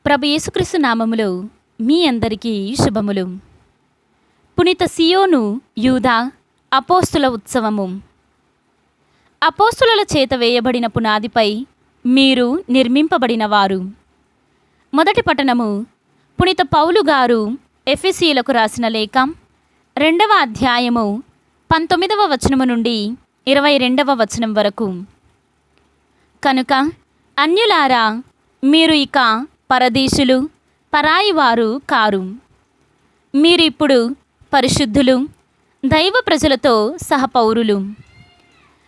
ప్రభు యేసుక్రీస్తు నామములో మీ అందరికీ శుభములు. పునీత సియోను యూదా అపోస్తుల ఉత్సవము. అపోస్తుల చేత వేయబడిన పునాదిపై మీరు నిర్మింపబడిన వారు. మొదటి పట్టణము పునీత పౌలు గారు ఎఫెసీయులకు రాసిన లేఖ 2వ అధ్యాయము 19వ వచనము నుండి 22వ వచనం వరకు. కనుక అన్యులారా, మీరు ఇక పరదేశులు, పరాయివారు కారు. మీరిప్పుడు పరిశుద్ధులు, దైవ ప్రజలతో సహపౌరులు,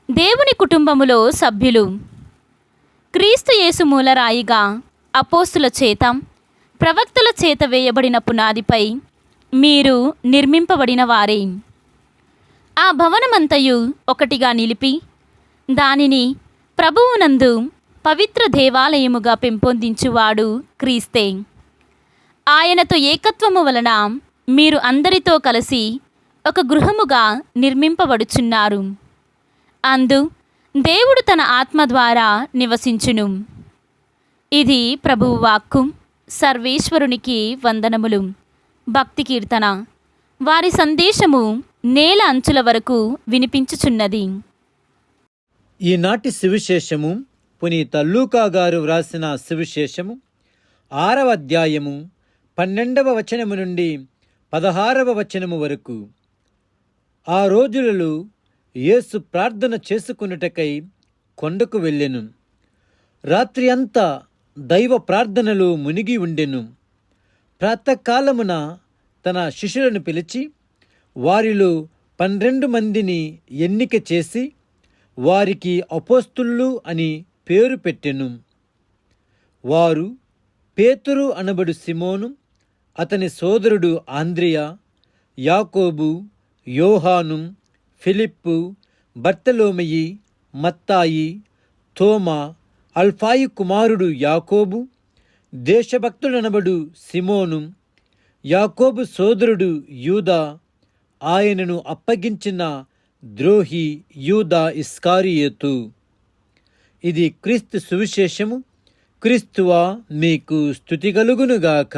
దేవుని కుటుంబములో సభ్యులు, క్రీస్తు యేసు మూలరాయిగా అపోస్తుల చేత ప్రవక్తల చేత వేయబడిన పునాదిపై మీరు నిర్మింపబడిన వారే. ఆ భవనమంతయు ఒకటిగా నిలిపి దానిని ప్రభువునందు పవిత్ర దేవాలయముగా పెంపొందించువాడు క్రీస్తే. ఆయనతో ఏకత్వము వలన మీరు అందరితో కలిసి ఒక గృహముగా నిర్మింపబడుచున్నారు. అందు దేవుడు తన ఆత్మ ద్వారా నివసించును. ఇది ప్రభువు వాక్కు. సర్వేశ్వరునికి వందనములు. భక్తి కీర్తన. వారి సందేశము నేల అంచుల వరకు వినిపించుచున్నది. ఈనాటి సువిశేషము పునీత లూకా గారు వ్రాసిన సువిశేషము 6వ అధ్యాయము 12వ వచనము నుండి 16వ వచనము వరకు. ఆ రోజులలో యేసు ప్రార్థన చేసుకొనుటకై కొండకు వెళ్ళెను. రాత్రి అంతా దైవ ప్రార్థనలో మునిగి ఉండెను. ప్రాతకాలమున తన శిష్యులను పిలిచి వారిలో 12 మందిని ఎన్నిక చేసి వారికి అపోస్తులు అని పేరు పెట్టెను. వారు పేతురు అనబడు సిమోను, అతని సోదరుడు ఆంద్రియ, యాకోబు, యోహాను, ఫిలిప్పు, బర్తలోమయి, మత్తాయి, తోమా, అల్ఫాయి కుమారుడు యాకోబు, దేశభక్తుడనబడు సిమోను, యాకోబు సోదరుడు యూదా, ఆయనను అప్పగించిన ద్రోహి యూదా ఇస్కారియోతు. ఇది క్రీస్తు సువిశేషము. క్రీస్తువా, మీకు స్తుతి కలుగునుగాక.